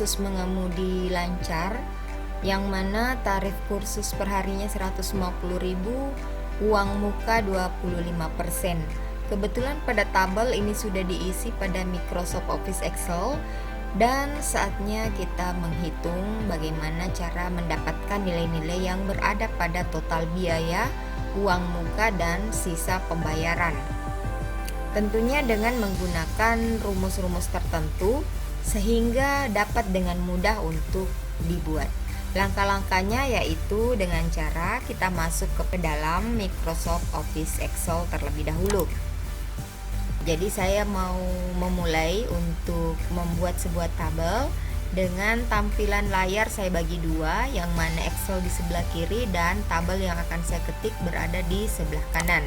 kursus mengemudi lancar, yang mana tarif kursus per harinya 150.000, uang muka 25%. Kebetulan pada tabel ini sudah diisi pada Microsoft Office Excel, dan saatnya kita menghitung bagaimana cara mendapatkan nilai-nilai yang berada pada total biaya, uang muka, dan sisa pembayaran. Tentunya dengan menggunakan rumus-rumus tertentu sehingga dapat dengan mudah untuk dibuat. Langkah-langkahnya yaitu dengan cara kita masuk ke dalam Microsoft Office Excel terlebih dahulu. Jadi saya mau memulai untuk membuat sebuah tabel dengan tampilan layar saya bagi dua, yang mana Excel di sebelah kiri dan tabel yang akan saya ketik berada di sebelah kanan.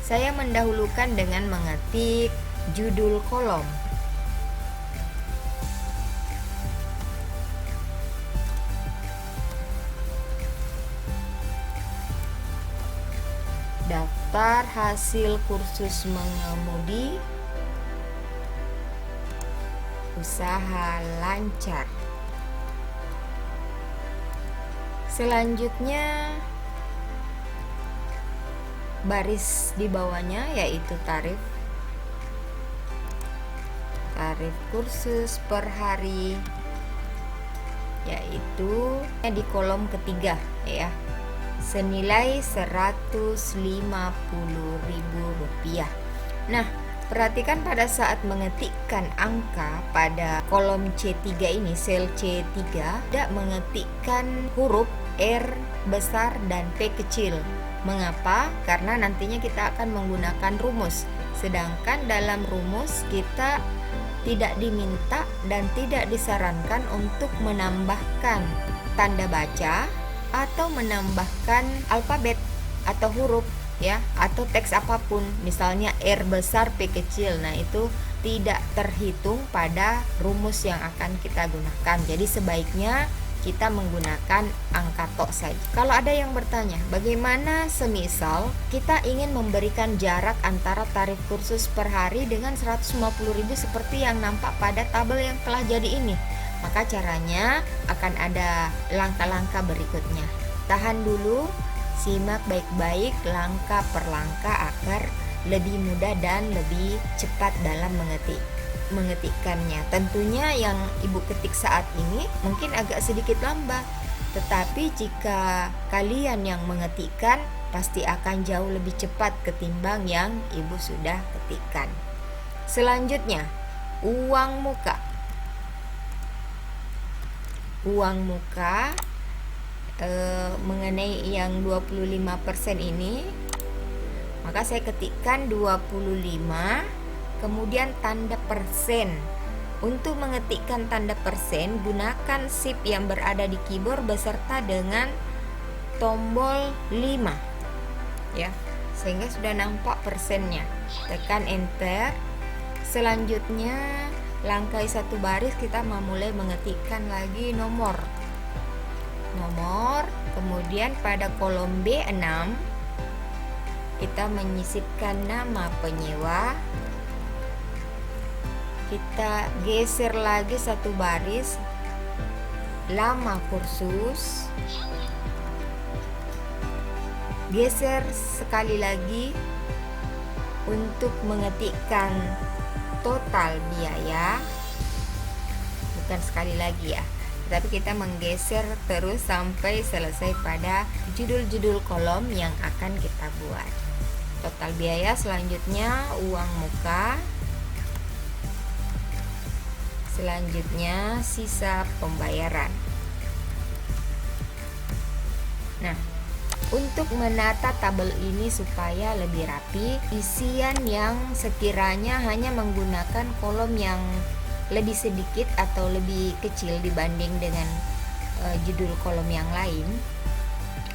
Saya mendahulukan dengan mengetik judul kolom. Daftar hasil kursus mengemudi, usaha lancar. Selanjutnya baris di bawahnya yaitu tarif kursus per hari, yaitu di kolom ketiga ya, senilai Rp150.000. Nah, perhatikan pada saat mengetikkan angka pada kolom C3 ini, sel C3, tidak mengetikkan huruf R besar dan P kecil. Mengapa? Karena nantinya kita akan menggunakan rumus. Sedangkan dalam rumus kita tidak diminta dan tidak disarankan untuk menambahkan tanda baca atau menambahkan alfabet atau huruf ya, atau teks apapun, misalnya R besar P kecil. Nah, itu tidak terhitung pada rumus yang akan kita gunakan. Jadi sebaiknya kita menggunakan angka tok saja. Kalau ada yang bertanya, bagaimana semisal kita ingin memberikan jarak antara tarif kursus per hari dengan 150.000 seperti yang nampak pada tabel yang telah jadi ini? Maka caranya akan ada langkah-langkah berikutnya. Tahan dulu, simak baik-baik langkah per langkah agar lebih mudah dan lebih cepat dalam mengetikkannya. Tentunya yang ibu ketik saat ini mungkin agak sedikit lambat, tetapi jika kalian yang mengetikkan pasti akan jauh lebih cepat ketimbang yang ibu sudah ketikkan. Selanjutnya, uang muka. Mengenai yang 25% ini, maka saya ketikkan 25, kemudian tanda persen. Untuk mengetikkan tanda persen, gunakan shift yang berada di keyboard beserta dengan tombol 5 ya, sehingga sudah nampak persennya. Tekan enter. Selanjutnya langkah satu baris kita memulai mengetikkan lagi nomor, kemudian pada kolom B6 kita menyisipkan nama penyewa. Kita geser lagi satu baris, lama kursus, geser sekali lagi untuk mengetikkan total biaya, bukan sekali lagi ya, tapi kita menggeser terus sampai selesai pada judul-judul kolom yang akan kita buat. Total biaya, selanjutnya uang muka, selanjutnya sisa pembayaran. Nah, untuk menata tabel ini supaya lebih rapi, isian yang sekiranya hanya menggunakan kolom yang lebih sedikit atau lebih kecil dibanding dengan judul kolom yang lain,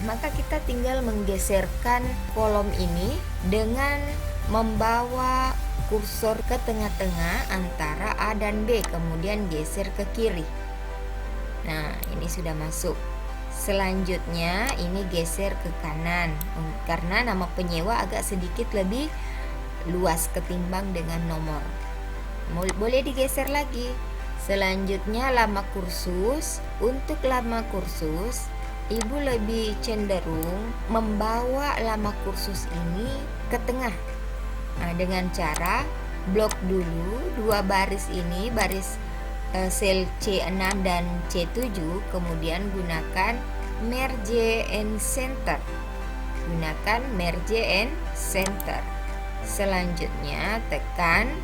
maka kita tinggal menggeserkan kolom ini dengan membawa kursor ke tengah-tengah antara A dan B, kemudian geser ke kiri. Nah, ini sudah masuk. Selanjutnya ini geser ke kanan, karena nama penyewa agak sedikit lebih luas ketimbang dengan nomor. Boleh digeser lagi. Selanjutnya lama kursus. Untuk lama kursus, Ibu lebih cenderung membawa lama kursus ini ke tengah. Nah, dengan cara blok dulu dua baris ini, baris sel C6 dan C7, kemudian gunakan merge and center. Gunakan merge and center. Selanjutnya tekan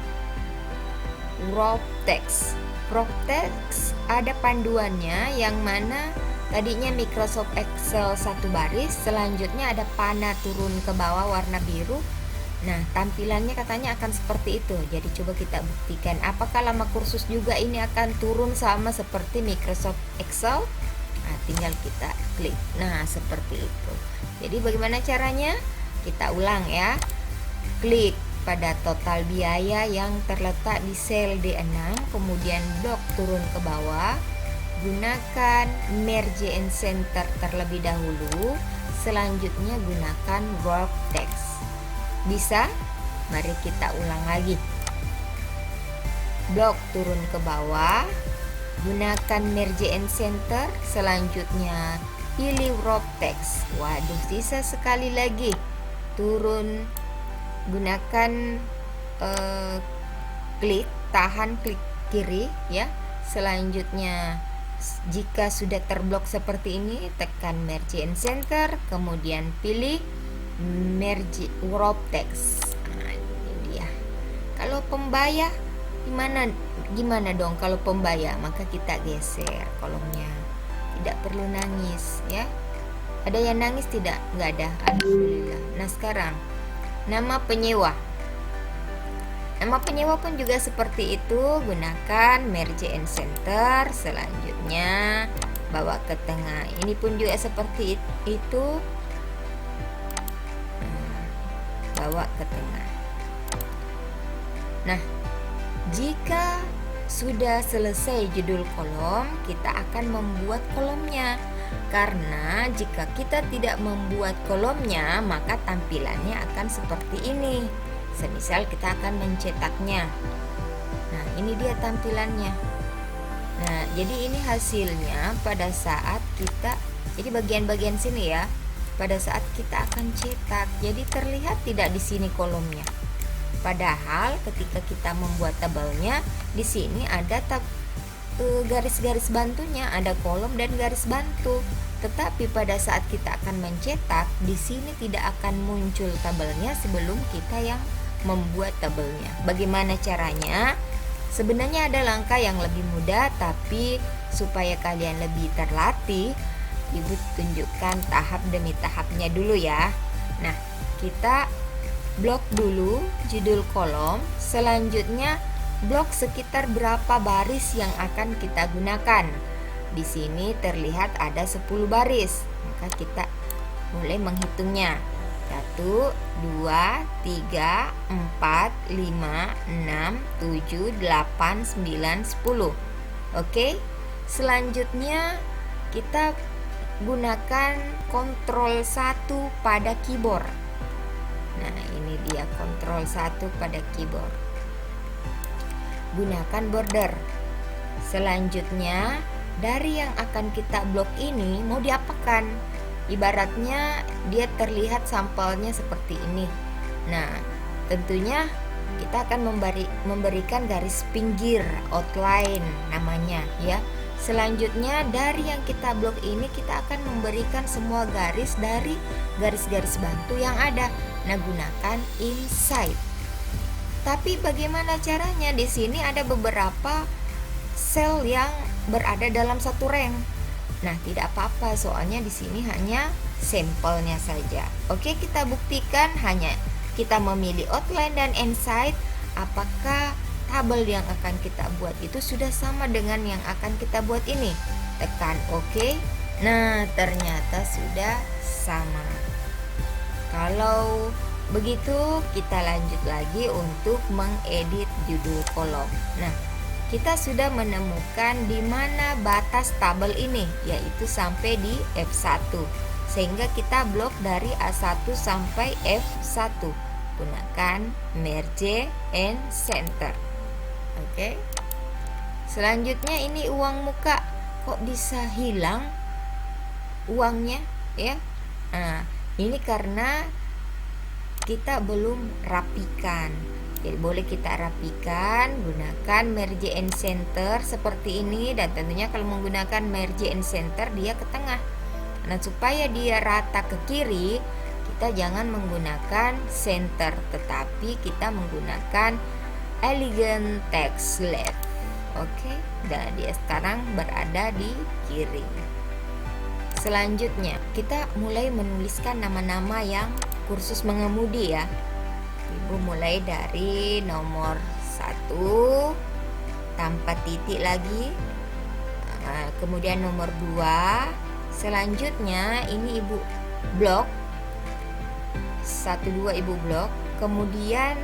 wrap text. Wrap text ada panduannya, yang mana tadinya Microsoft Excel satu baris, selanjutnya ada panah turun ke bawah warna biru. Nah, tampilannya katanya akan seperti itu. Jadi coba kita buktikan apakah lama kursus juga ini akan turun sama seperti Microsoft Excel. Nah, tinggal kita klik. Nah, seperti itu. Jadi bagaimana caranya? Kita ulang ya. Klik pada total biaya yang terletak di sel D6, kemudian blok turun ke bawah. Gunakan merge and center terlebih dahulu, selanjutnya gunakan wrap text. Bisa? Mari kita ulang lagi. Blok turun ke bawah, gunakan merge and center, selanjutnya pilih wrap text. Waduh, sisa sekali lagi. Turun, gunakan klik, tahan klik kiri ya. Selanjutnya jika sudah terblok seperti ini, tekan merge and center, kemudian pilih merge wrap text. Nah, ini dia. Kalau pembaya gimana dong kalau pembaya? Maka kita geser kolomnya. Tidak perlu nangis ya. Ada yang nangis tidak? Nggak ada. Alhamdulillah. Nah, sekarang nama penyewa. Nama penyewa pun juga seperti itu, gunakan merge and center, selanjutnya bawa ke tengah. Ini pun juga seperti itu, bawa ke tengah. Nah, jika sudah selesai judul kolom, kita akan membuat kolomnya. Karena jika kita tidak membuat kolomnya, maka tampilannya akan seperti ini. Semisal kita akan mencetaknya. Nah, ini dia tampilannya. Nah, jadi ini hasilnya pada saat kita, jadi bagian-bagian sini ya, pada saat kita akan cetak. Jadi terlihat tidak di sini kolomnya. Padahal ketika kita membuat tabelnya, di sini ada garis-garis bantunya, ada kolom dan garis bantu. Tetapi pada saat kita akan mencetak, di sini tidak akan muncul tabelnya sebelum kita yang membuat tabelnya. Bagaimana caranya? Sebenarnya ada langkah yang lebih mudah, tapi supaya kalian lebih terlatih, Ibu tunjukkan tahap demi tahapnya dulu ya. Nah, kita blok dulu judul kolom, selanjutnya blok sekitar berapa baris yang akan kita gunakan. Di sini terlihat ada 10 baris, maka kita mulai menghitungnya. 1, 2, 3, 4, 5, 6, 7, 8, 9, 10. Oke. Selanjutnya kita gunakan Ctrl 1 pada keyboard. Nah, ini dia Ctrl 1 pada keyboard. Gunakan border. Selanjutnya, dari yang akan kita blok ini mau diapakan? Ibaratnya dia terlihat sampelnya seperti ini. Nah, tentunya kita akan memberikan garis pinggir, outline namanya ya. Selanjutnya dari yang kita blok ini kita akan memberikan semua garis dari garis-garis bantu yang ada. Nah, gunakan inside. Tapi bagaimana caranya? Di sini ada beberapa sel yang berada dalam satu rank. Nah, tidak apa-apa, soalnya di sini hanya sampelnya saja. Oke, kita buktikan, hanya kita memilih outline dan inside. Apakah tabel yang akan kita buat itu sudah sama dengan yang akan kita buat ini? Tekan OK. Nah, ternyata sudah sama. Kalau begitu, kita lanjut lagi untuk mengedit judul kolom. Nah, kita sudah menemukan di mana batas tabel ini, yaitu sampai di F1. Sehingga kita blok dari A1 sampai F1. Gunakan merge and center. Oke. Selanjutnya ini uang muka, kok bisa hilang uangnya ya? Nah, ini karena kita belum rapikan. Jadi boleh kita rapikan, gunakan merge and center seperti ini, dan tentunya kalau menggunakan merge and center dia ke tengah. Nah, supaya dia rata ke kiri, kita jangan menggunakan center, tetapi kita menggunakan elegant text left. Oke, dan dia sekarang berada di kiri. Selanjutnya, kita mulai menuliskan nama-nama yang kursus mengemudi ya. Ibu mulai dari nomor 1 tanpa titik lagi, kemudian nomor 2. Selanjutnya ini ibu blok 1, 2 ibu blok. Kemudian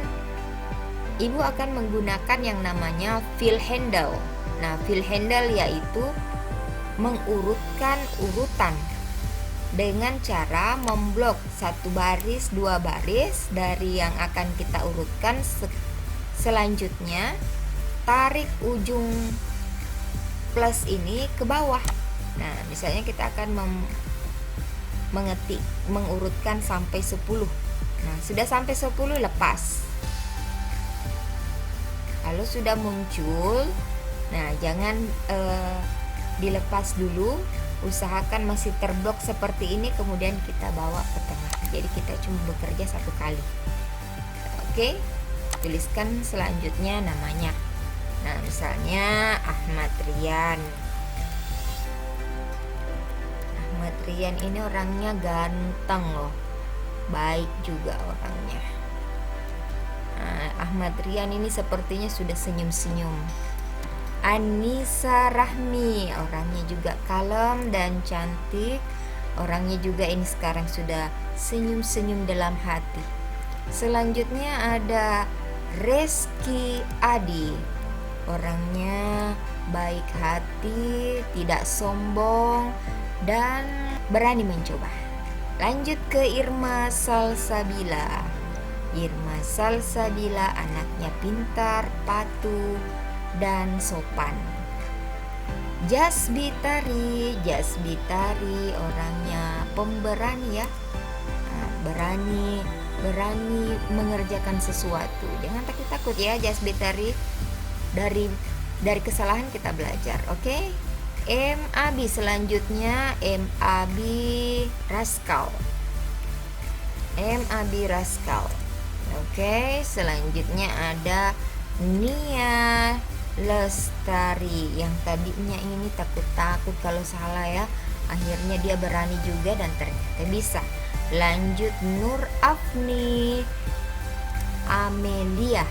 ibu akan menggunakan yang namanya fill handle. Nah, fill handle yaitu mengurutkan urutan dengan cara memblok 1 baris, 2 baris dari yang akan kita urutkan. Selanjutnya tarik ujung plus ini ke bawah. Nah, misalnya kita akan mengurutkan sampai 10. Nah, sudah sampai 10 lepas. Kalau sudah muncul, nah jangan dilepas dulu. Usahakan masih terblok seperti ini, kemudian kita bawa ke tengah. Jadi kita cuma bekerja 1 kali. Oke, tuliskan selanjutnya namanya. Nah, misalnya Ahmad Rian. Ahmad Rian ini orangnya ganteng loh, baik juga orangnya. Nah, Ahmad Rian ini sepertinya sudah senyum-senyum. Anissa Rahmi, orangnya juga kalem dan cantik. Orangnya juga ini sekarang sudah senyum-senyum dalam hati. Selanjutnya ada Reski Adi. Orangnya baik hati, tidak sombong, dan berani mencoba. Lanjut ke Irma Salsabila. Irma Salsabila anaknya pintar, patuh, dan sopan. Jasbi Tari orangnya pemberani ya. Nah, berani mengerjakan sesuatu. Jangan takut-takut ya Jasbi Tari. Dari kesalahan kita belajar, oke? M. Abi selanjutnya M. Abi Raskal. Oke, selanjutnya ada Nia Lestari. Yang tadinya ini takut-takut kalau salah ya, akhirnya dia berani juga dan ternyata bisa. Lanjut Nur Afni Amelia.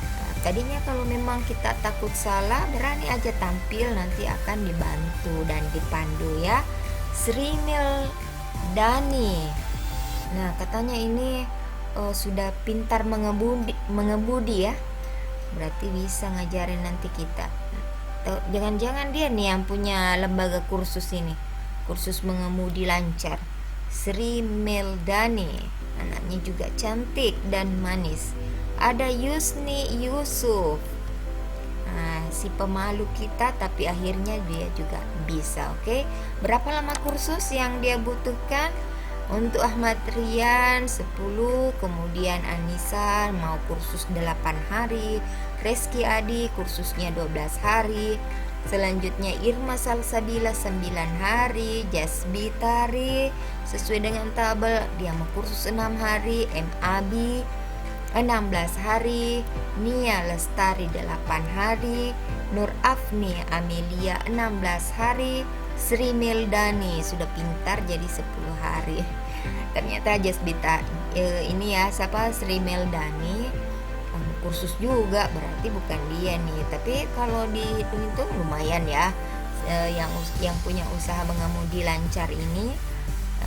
Nah, tadinya kalau memang kita takut salah, berani aja tampil, nanti akan dibantu dan dipandu ya. Sri Dani. Nah, katanya ini sudah pintar mengemudi ya, berarti bisa ngajarin nanti kita. Jangan-jangan dia nih yang punya lembaga kursus ini, kursus mengemudi lancar. Sri Meldani, anaknya juga cantik dan manis. Ada Yusni Yusuf. Nah, si pemalu kita tapi akhirnya dia juga bisa. Oke, berapa lama kursus yang dia butuhkan? Untuk Ahmad Rian 10, kemudian Anissa mau kursus 8 hari, Reski Adi kursusnya 12 hari, selanjutnya Irma Salsabila 9 hari, Jasbi Tari sesuai dengan tabel dia mau kursus 6 hari, M. Abi 16 hari, Nia Lestari 8 hari, Nur Afni Amelia 16 hari, Sri Meldani sudah pintar jadi 10 hari. Ternyata Jasbita ini ya Sri Meldani kursus juga, berarti bukan dia nih. Tapi kalau dihitung-hitung lumayan ya, yang punya usaha mengemudi lancar ini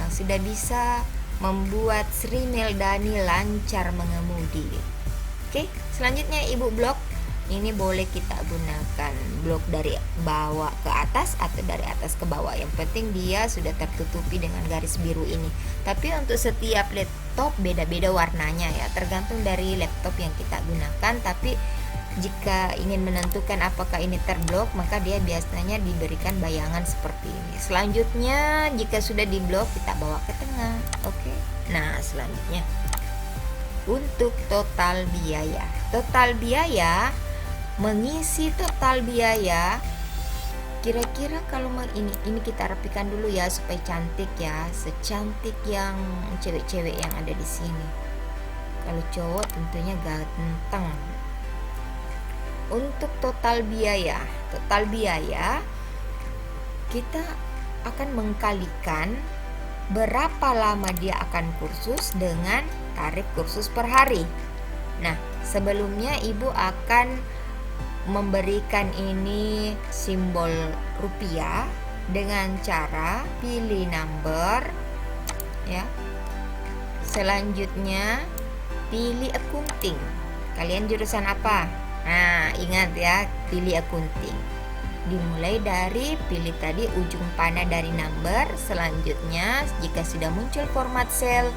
sudah bisa membuat Sri Meldani lancar mengemudi. Oke, selanjutnya ibu blok. Ini boleh kita gunakan blok dari bawah ke atas atau dari atas ke bawah. Yang penting dia sudah tertutupi dengan garis biru ini. Tapi untuk setiap laptop beda-beda warnanya ya, tergantung dari laptop yang kita gunakan. Tapi jika ingin menentukan apakah ini terblok, maka dia biasanya diberikan bayangan seperti ini. Selanjutnya, jika sudah diblok, kita bawa ke tengah. Oke. Nah, selanjutnya untuk total biaya. Total biaya, mengisi total biaya, kira-kira kalau ini kita rapikan dulu ya supaya cantik ya, secantik yang cewek-cewek yang ada di sini. Kalau cowok tentunya ganteng. Untuk total biaya kita akan mengkalikan berapa lama dia akan kursus dengan tarif kursus per hari. Nah, sebelumnya ibu akan memberikan ini simbol rupiah dengan cara pilih number ya. Selanjutnya pilih accounting. Kalian jurusan apa? Nah, ingat ya, pilih accounting. Dimulai dari pilih tadi ujung panah dari number. Selanjutnya jika sudah muncul format sel,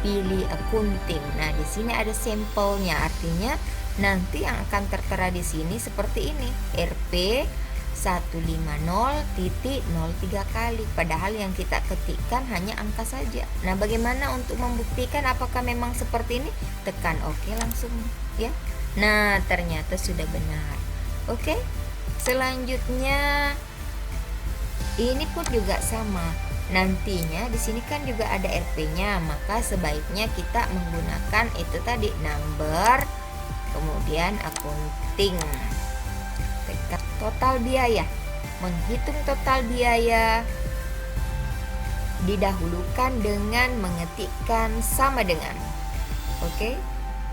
pilih accounting. Nah, di sini ada sampelnya, artinya nanti yang akan tertera di sini seperti ini, Rp 150.03 kali, padahal yang kita ketikkan hanya angka saja. Nah, bagaimana untuk membuktikan apakah memang seperti ini? Tekan OK langsung ya. Nah, ternyata sudah benar. Oke. Selanjutnya ini pun juga sama. Nantinya di sini kan juga ada RP-nya, maka sebaiknya kita menggunakan itu tadi number, kemudian accounting. Tekan total biaya. Menghitung total biaya didahulukan dengan mengetikkan sama dengan. Oke.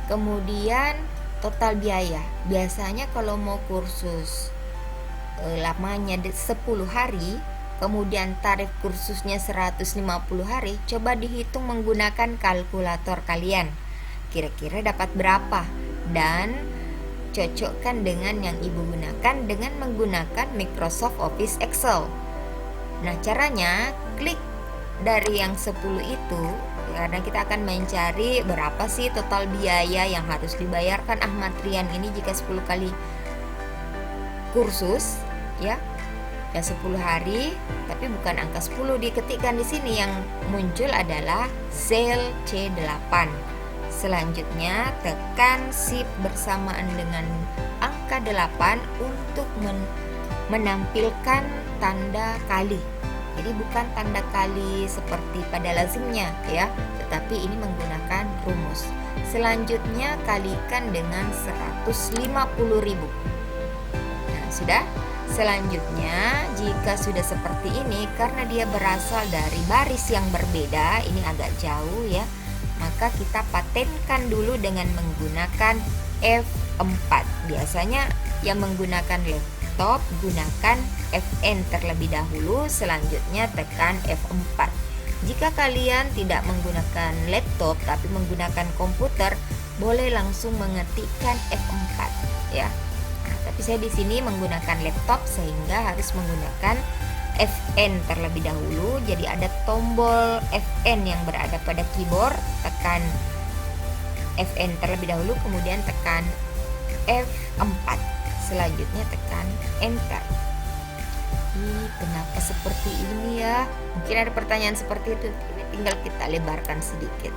Kemudian total biaya. Biasanya kalau mau kursus lamanya 10 hari, kemudian tarif kursusnya 150 hari, coba dihitung menggunakan kalkulator kalian. Kira-kira dapat berapa? Dan cocokkan dengan yang ibu gunakan dengan menggunakan Microsoft Office Excel. Nah, caranya klik dari yang 10 itu, karena kita akan mencari berapa sih total biaya yang harus dibayarkan Ahmad Rian ini jika 10 kali kursus ya 10 hari, tapi bukan angka 10 diketikkan di sini, yang muncul adalah sel C8. Selanjutnya tekan shift bersamaan dengan angka 8 untuk menampilkan tanda kali. Jadi bukan tanda kali seperti pada lazimnya ya, tetapi ini menggunakan rumus. Selanjutnya kalikan dengan 150.000. Nah, sudah. Selanjutnya, jika sudah seperti ini, karena dia berasal dari baris yang berbeda, ini agak jauh ya, maka kita patenkan dulu dengan menggunakan F4. Biasanya yang menggunakan laptop gunakan Fn terlebih dahulu, selanjutnya tekan F4. Jika kalian tidak menggunakan laptop tapi menggunakan komputer, boleh langsung mengetikkan F4 ya. Tapi saya di sini menggunakan laptop sehingga harus menggunakan Fn terlebih dahulu. Jadi ada tombol Fn yang berada pada keyboard, tekan Fn terlebih dahulu, kemudian tekan F4. Selanjutnya tekan Enter. Kenapa seperti ini ya? Mungkin ada pertanyaan seperti itu. Ini tinggal kita lebarkan sedikit.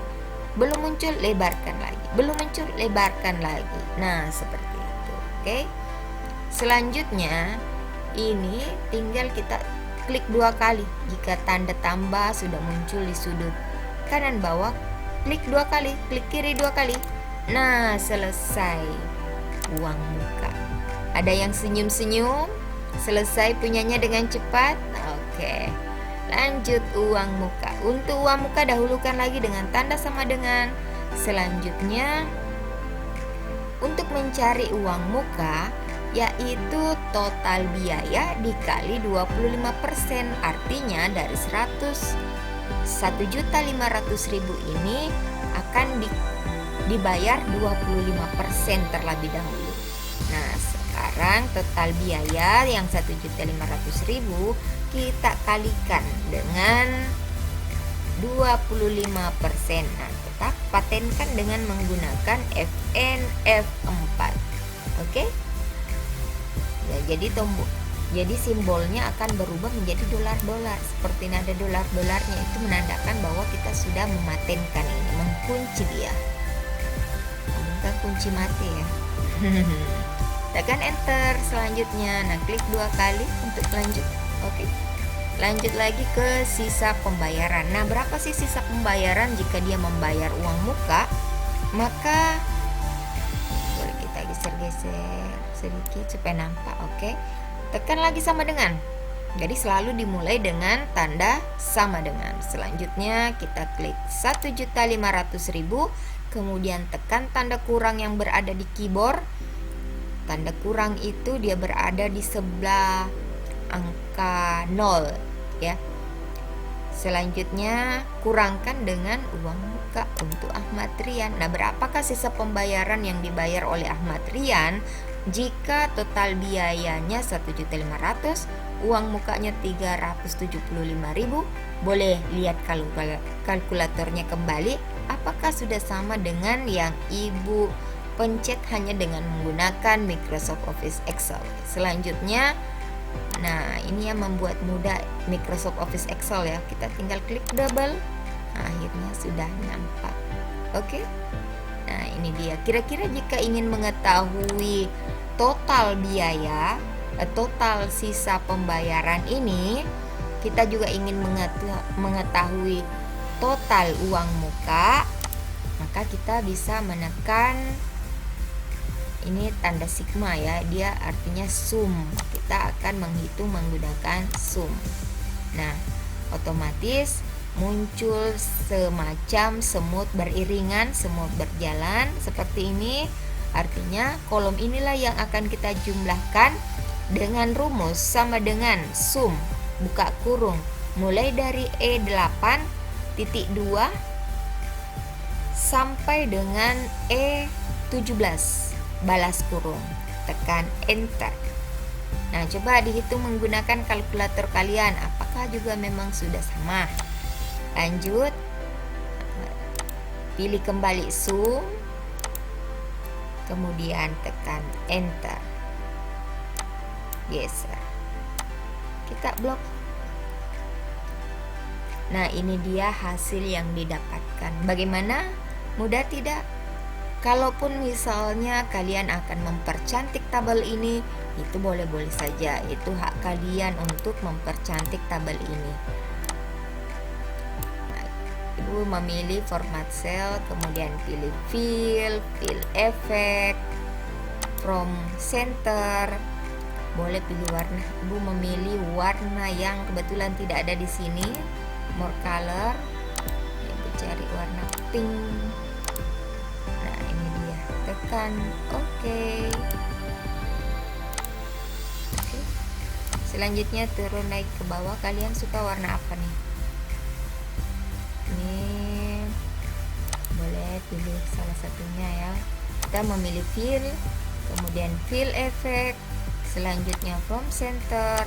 Belum muncul, lebarkan lagi. Belum muncul, lebarkan lagi. Nah, seperti itu. Oke. Selanjutnya ini tinggal kita klik 2 kali. Jika tanda tambah sudah muncul di sudut kanan bawah, klik 2 kali, klik kiri 2 kali. Nah, selesai uang muka. Ada yang senyum-senyum? Selesai punyanya dengan cepat? Oke. Lanjut uang muka. Untuk uang muka dahulukan lagi dengan tanda sama dengan. Selanjutnya untuk mencari uang muka, yaitu total biaya dikali 25%. Artinya dari 101.500.000 ini akan dibayar 25% terlebih dahulu. Nah, sekarang total biaya yang 1.500.000 kita kalikan dengan 25%. Nah, tetap patenkan dengan menggunakan FNF4. Oke? Ya, jadi simbolnya akan berubah menjadi dolar-dolar. Seperti nada dolar-dolarnya itu menandakan bahwa kita sudah mematenkan ini, mengunci dia. Bukan kunci mati ya. Tekan enter selanjutnya. Nah, klik 2 kali untuk lanjut. Oke. Lanjut lagi ke sisa pembayaran. Nah, berapa sih sisa pembayaran jika dia membayar uang muka? Maka boleh kita geser-geser sedikit supaya nampak. Oke. Tekan lagi sama dengan. Jadi selalu dimulai dengan tanda sama dengan. Selanjutnya kita klik 1.500.000, kemudian tekan tanda kurang yang berada di keyboard. Tanda kurang itu dia berada di sebelah angka 0 ya. Selanjutnya kurangkan dengan uang muka untuk Ahmad Rian. Nah, berapakah sisa pembayaran yang dibayar oleh Ahmad Rian? Jika total biayanya 1.500.000, uang mukanya 375.000, boleh lihat kalkulatornya kembali apakah sudah sama dengan yang Ibu pencet hanya dengan menggunakan Microsoft Office Excel. Selanjutnya, nah ini yang membuat mudah Microsoft Office Excel ya. Kita tinggal klik double. Nah, akhirnya sudah nampak. Oke. Nah, ini dia. Kira-kira jika ingin mengetahui total biaya, total sisa pembayaran ini, kita juga ingin mengetahui total uang muka, maka kita bisa menekan ini tanda sigma ya, dia artinya sum. Kita akan menghitung menggunakan sum. Nah, otomatis muncul semacam semut beriringan, semut berjalan seperti ini. Artinya kolom inilah yang akan kita jumlahkan dengan rumus sama dengan sum buka kurung mulai dari E8.2 sampai dengan E17 balas kurung. Tekan enter. Nah, coba dihitung menggunakan kalkulator kalian, apakah juga memang sudah sama. Lanjut, pilih kembali sum, kemudian tekan enter, geser, kita blok. Nah, ini dia hasil yang didapatkan. Bagaimana? Mudah tidak? Kalaupun misalnya kalian akan mempercantik tabel ini, itu boleh-boleh saja. Itu hak kalian untuk mempercantik tabel ini. Nah, Ibu memilih format cell, kemudian pilih fill effect, from center. Boleh pilih warna. Ibu memilih warna yang kebetulan tidak ada di sini. More color. Ibu cari warna pink. Tekan OK. Selanjutnya turun naik ke bawah. Kalian suka warna apa nih? Ini boleh pilih salah satunya ya. Kita memilih fill, kemudian fill effect, selanjutnya from center.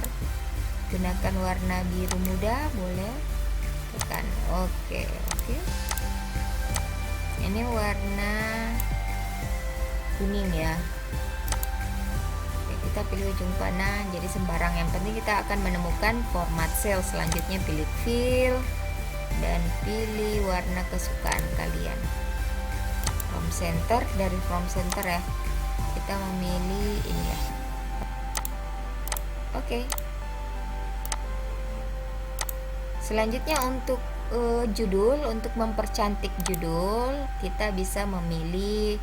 Gunakan warna biru muda, boleh. Tekan OK. Ini warna kuning ya. Oke, kita pilih ujung panah, jadi sembarang. Yang penting kita akan menemukan format cell. Selanjutnya pilih fill dan pilih warna kesukaan kalian. From center, dari from center ya, kita memilih ini ya. Oke. Selanjutnya untuk judul, untuk mempercantik judul, kita bisa memilih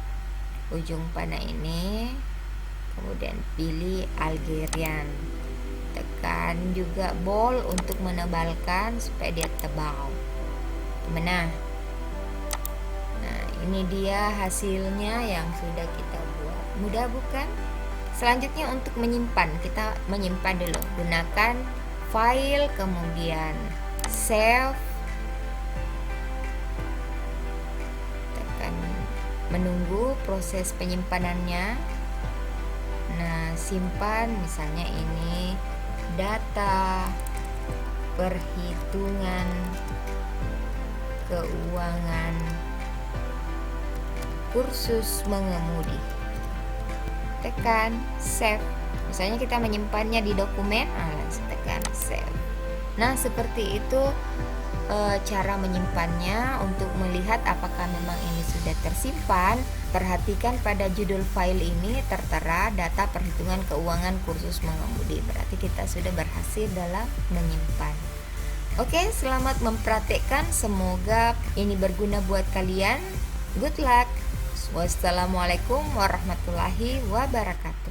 ujung panah ini, kemudian pilih Algerian. Tekan juga bold untuk menebalkan supaya dia tebal. Gimana? Nah, ini dia hasilnya yang sudah kita buat. Mudah bukan? Selanjutnya untuk menyimpan, kita menyimpan dulu. Gunakan file, kemudian save. Menunggu proses penyimpanannya. Nah, simpan misalnya ini data perhitungan keuangan kursus mengemudi. Tekan save. Misalnya kita menyimpannya di dokumen, langsung tekan save. Nah, seperti itu cara menyimpannya. Untuk melihat apakah memang ini sudah tersimpan, perhatikan pada judul file ini tertera data perhitungan keuangan kursus mengemudi. Berarti kita sudah berhasil dalam menyimpan. Oke, selamat mempraktekkan. Semoga ini berguna buat kalian. Good luck. Wassalamualaikum warahmatullahi wabarakatuh.